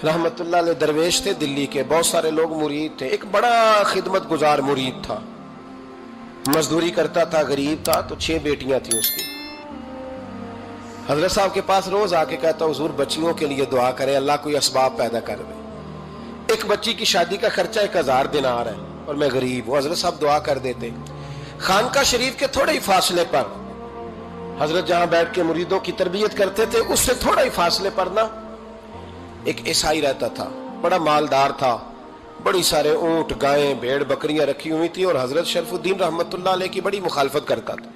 रहमतुल्लाह अलैह दरवेश थे दिल्ली के, बहुत सारे लोग मुरीद थे। एक बड़ा खिदमत गुजार मुरीद था, मजदूरी करता था, गरीब था। तो 6 बेटियां थी उसकी। हजरत साहब के पास रोज आके कहता, हुजूर बच्चियों के लिए दुआ करें, अल्लाह कोई असबाब पैदा कर दे। एक बच्ची की शादी का खर्चा 1000 दिनार है और मैं गरीब हूं। हजरत साहब दुआ कर देते। खानका शरीफ के थोड़े ही फासले पर, हजरत जहां बैठ के मुरीदों की तरबियत करते थे, उससे थोड़ा ही फासले पर ना एक ईसाई रहता था, बड़ा मालदार था, बड़ी सारे ऊंट, गायें, भेड़, बकरियां रखी हुई थी और हजरत शरफुद्दीन रहमतुल्लाह अलैह की बड़ी मुखालफत करता था।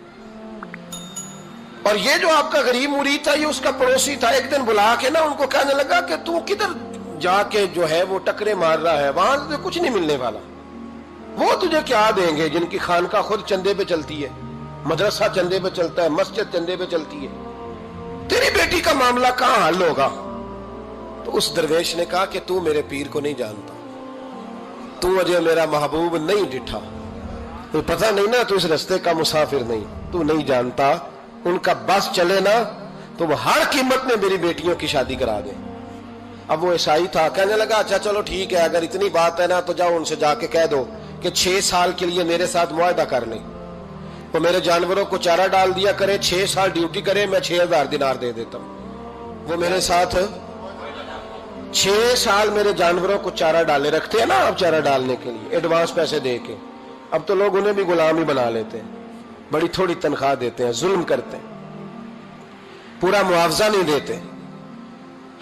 और ये जो आपका गरीब मुरीद था, ये उसका पड़ोसी था। एक दिन बुला के ना उनको कहने लगा कि तू किधर जाके जो है वो टकरे मार रहा है, वहां से कुछ नहीं मिलने वाला। वो तुझे क्या देंगे जिनकी खानका खुद चंदे पे चलती है, मदरसा चंदे पे चलता है, मस्जिद चंदे पे चलती है, तेरी बेटी का मामला कहां हल होगा? तो उस दरवेश ने कहा कि तू मेरे पीर को नहीं जानता, तू अजय मेरा महबूब नहीं डिठा, तो पता नहीं ना, तू इस रास्ते का मुसाफिर नहीं, तू नहीं जानता। उनका बस चले ना तो वो हर कीमत में मेरी बेटियों की शादी करा दे। अब वो ईसाई था, कहने लगा अच्छा चलो ठीक है, अगर इतनी बात है ना तो जाओ उनसे जाके कह दो कि 6 साल के लिए मेरे साथ मुआहदा कर लें, तो मेरे जानवरों को चारा डाल दिया करे, 6 साल ड्यूटी करे, मैं 6000 दिनार दे देता हूं। वो मेरे साथ 6 साल मेरे जानवरों को चारा डाले, रखते हैं ना आप चारा डालने के लिए एडवांस पैसे दे के। अब तो लोग उन्हें भी गुलाम ही बना लेते हैं, बड़ी थोड़ी तनख्वाह देते हैं, जुल्म करते हैं, पूरा मुआवजा नहीं देते।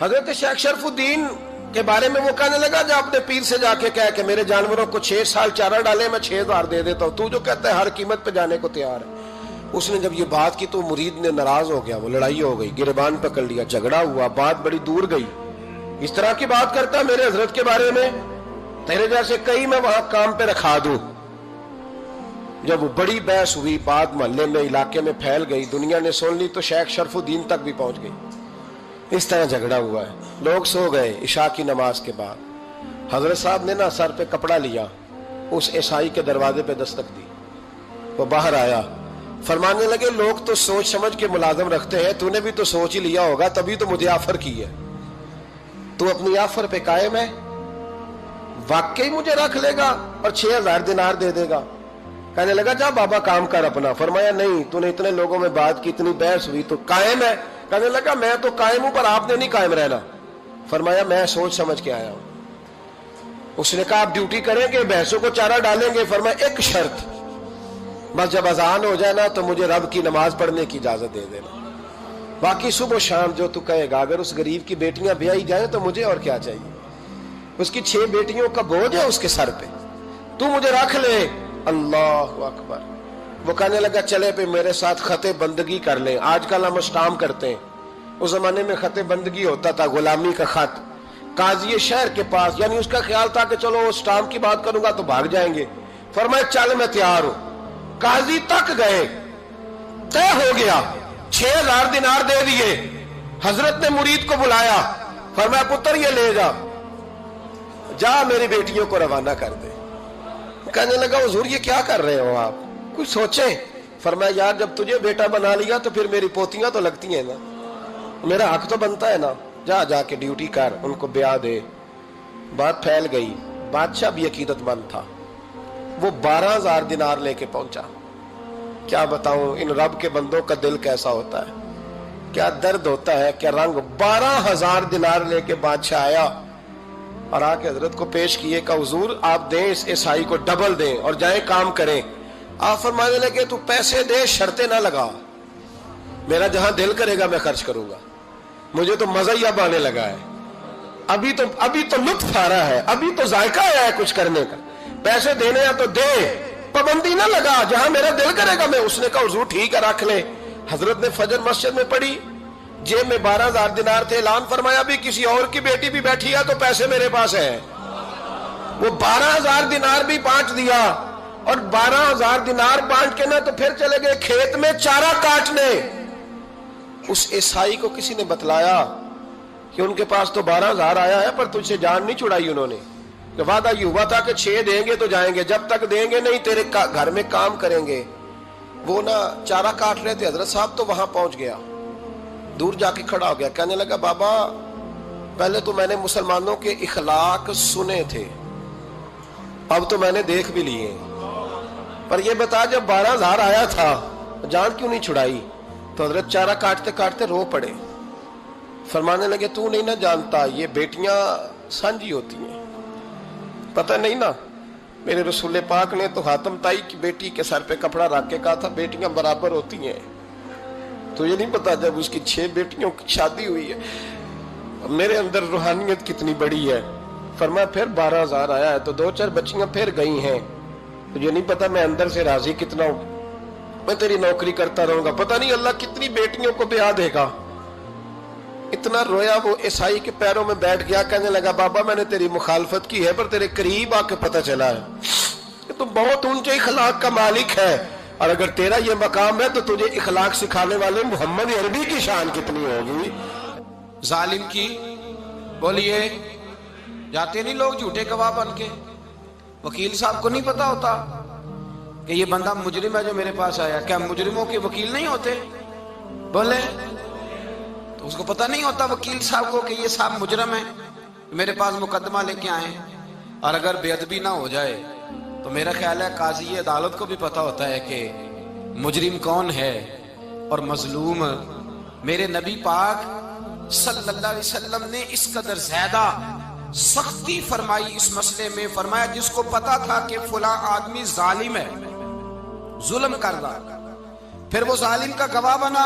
हजरत शेख शरफुद्दीन के बारे में वो कहने लगा, जब अपने पीर से जाके कह के मेरे जानवरों को 6 साल चारा डाले, मैं 6000 दे देता हूं, तू जो कहता है हर कीमत पे जाने को तैयार है। उसने जब ये बात की तो मुरीद ने नाराज हो गया, वो लड़ाई हो गई, गिरबान पकड़ लिया, झगड़ा हुआ, बात बड़ी दूर गई। इस तरह की बात करता मेरे हजरत के बारे में, तेरे जैसे कई मैं वहां काम पे रखा दूं। जब वो बड़ी बहस हुई, बात मोहल्ले में, इलाके में फैल गई, दुनिया ने सुन ली, तो शेख शरफुद्दीन तक भी पहुंच गई। इस तरह झगड़ा हुआ है। लोग सो गए इशा की नमाज के बाद। हजरत साहब ने ना सर पे कपड़ा लिया, उस ईसाई के दरवाजे पे दस्तक दी। वो बाहर आया, फरमाने लगे लोग तो सोच समझ के मुलाजम रखते हैं, तूने भी तो सोच ही लिया होगा, तभी तो मुझे ऑफर की है। तू अपनी ऑफर पे कायम है? वाकई मुझे रख लेगा और 6000 दिनार दे देगा? कहने लगा जा बाबा काम कर अपना। फरमाया नहीं, तूने इतने लोगों में बात की, इतनी बहस हुई, तो कायम है? कहने लगा मैं तो कायम हूं, पर आपने नहीं कायम रहना। फरमाया मैं सोच समझ के आया हूं। उसने कहा आप ड्यूटी करेंगे, भैंसों को चारा डालेंगे? फरमाया एक शर्त, बस जब अजान हो जाए ना तो मुझे रब की नमाज पढ़ने की इजाजत दे देना, बाकी सुबह शाम जो तू कहेगा। अगर उस गरीब की बेटियां ब्याही जाए तो मुझे और क्या चाहिए? उसकी 6 बेटियों का बोझ है उसके सर पे, तू मुझे रख ले। अल्लाह अकबर। वो कहने लगा चले पे मेरे साथ खते बंदगी कर ले। आजकल हम स्टाम करते हैं, उस जमाने में खते बंदगी होता था, गुलामी का खत। काजी शहर के पास, यानी उसका ख्याल था कि चलो स्टाम की बात करूंगा तो भाग जाएंगे। फरमाया चल मैं तैयार हूं। काजी तक गए, तय हो गया, 6000 दिनार दे दिए। हजरत ने मुरीद को बुलाया, फरमाया पुत्र ये ले जा मेरी बेटियों को रवाना कर दे। कहने लगा हुजूर ये क्या कर रहे हो आप, कुछ सोचे? फरमाया यार जब तुझे बेटा बना लिया तो फिर मेरी पोतियां तो लगती हैं ना, मेरा हक तो बनता है ना, जा जाके ड्यूटी कर, उनको ब्याह दे। बात फैल गई। बादशाह भी अकीदतमंद था, वो 12000 दिनार लेके पहुंचा। क्या बताऊं इन रब के बंदों का दिल कैसा होता है, क्या दर्द होता है, क्या रंग। 12000 दिनार लेके बादशाह आया और आके हजरत को पेश किए का हुजूर आप दें इस ईसाई को डबल दें और जाए काम करें। आप फरमाने लगे तू पैसे दे, शर्तें ना लगा, मेरा जहां दिल करेगा मैं खर्च करूंगा, मुझे तो मजा ही अब आने लगा है, अभी तो लुत्फ आ रहा है, अभी तो जायका आया है कुछ करने का, पैसे देने या तो दे, पाबंदी ना लगा, जहां मेरा दिल करेगा मैं। उसने कहा हुजूर ठीक है रख ले। हजरत ने फजर मस्जिद में पढ़ी, जेब में 12000 दिनार थे, ऐलान फरमाया भी किसी और की बेटी भी बैठी है तो पैसे मेरे पास है। वो 12000 दिनार भी बांट दिया और 12000 दिनार बांट के ना तो फिर चले गए खेत में चारा काटने। उस ईसाई को किसी ने बतलाया कि उनके पास तो 12000 आया है, पर तुझसे जान नहीं छुड़ाई उन्होंने। वादा ये हुआ था कि 6 देंगे तो जाएंगे, जब तक देंगे नहीं तेरे घर में काम करेंगे। वो ना चारा काट रहे थे, हजरत साहब तो वहां पहुंच गया, दूर जाके खड़ा हो गया, कहने लगा बाबा پہلے تو میں نے مسلمانوں کے اخلاق سنے تھے، اب تو میں نے دیکھ بھی لیے، پر یہ بتا جب 12,000 آیا تھا جان کیوں نہیں چھڑائی؟ تو حضرت چارہ کاٹتے کاٹتے رو پڑے، فرمانے لگے تو نہیں نہ جانتا یہ بیٹیاں سانجھی ہوتی ہیں، پتہ نہیں نا، میرے رسول پاک نے تو حاتم تائی کی بیٹی کے سر پہ کپڑا رکھ کے کہا تھا بیٹیاں برابر ہوتی ہیں، تو یہ نہیں پتا جب اس کی 6 بیٹیوں کی شادی ہوئی ہے میرے اندر روحانیت کتنی بڑی ہے۔ فرمایا پھر 12,000 آیا ہے تو 2-4 بچیاں پھر گئی ہیں، تو یہ نہیں پتا میں اندر سے راضی کتنا ہوں، میں تیری نوکری کرتا رہوں گا، پتہ نہیں اللہ کتنی بیٹیوں کو بیاہ دے گا۔ اتنا رویا وہ عیسائی کے پیروں میں بیٹھ گیا، کہنے لگا بابا میں نے تیری مخالفت کی ہے پر تیرے قریب آ کے پتہ چلا ہے کہ تو بہت اونچے اخلاق کا مالک ہے، اور اگر تیرا یہ مقام ہے تو تجھے اخلاق سکھانے والے محمد عربی کی شان کتنی ہوگی۔ ظالم کی بولیے جاتے نہیں لوگ جھوٹے گواہ بن کے، وکیل صاحب کو نہیں پتا ہوتا کہ یہ بندہ مجرم ہے جو میرے پاس آیا، کیا مجرموں کے وکیل نہیں ہوتے؟ بولے تو اس کو پتہ نہیں ہوتا وکیل صاحب کو کہ یہ صاحب مجرم ہے، میرے پاس مقدمہ لے کے آئے، اور اگر بے ادبی نہ ہو جائے تو میرا خیال ہے قاضی عدالت کو بھی پتہ ہوتا ہے کہ مجرم کون ہے اور مظلوم۔ میرے نبی پاک صلی اللہ علیہ وسلم نے اس قدر زیادہ سختی فرمائی اس مسئلے میں، فرمایا جس کو پتا تھا کہ فلاں آدمی ظالم ہے، ظلم کر رہا، پھر وہ ظالم کا گواہ بنا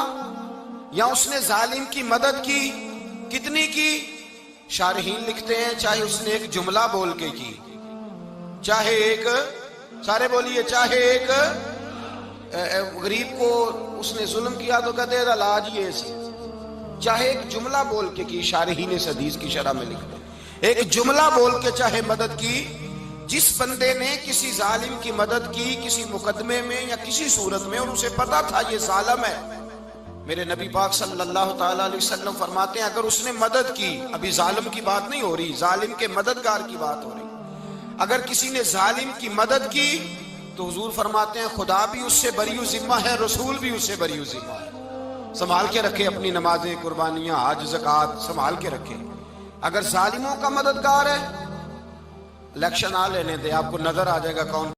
یا اس نے ظالم کی مدد کی، کتنی کی؟ شارحین لکھتے ہیں چاہے اس نے ایک جملہ بول کے کی، چاہے ایک، سارے بولیے، چاہے ایک غریب کو اس نے ظلم کیا تو کہتے ہیں علاج یہ سی، چاہے ایک جملہ بول کے کی، شارحین اس حدیث کی شرح میں لکھتے ہیں ایک جملہ بول کے چاہے مدد کی، جس بندے نے کسی ظالم کی مدد کی کسی مقدمے میں یا کسی صورت میں اور اسے پتا تھا یہ ظالم ہے، میرے نبی پاک صلی اللہ تعالیٰ علیہ وسلم فرماتے ہیں اگر اس نے مدد کی، ابھی ظالم کی بات نہیں ہو رہی، ظالم کے مددگار کی بات ہو رہی، اگر کسی نے ظالم کی مدد کی تو حضور فرماتے ہیں خدا بھی اس سے بری و ذمہ ہے، رسول بھی اس سے بری و ذمہ ہے۔ سنبھال کے رکھے اپنی نمازیں، قربانیاں، حج، زکوٰۃ سنبھال کے رکھے۔ اگر ظالموں کا مددگار ہے، الیکشن آ لینے دے، آپ کو نظر آ جائے گا کون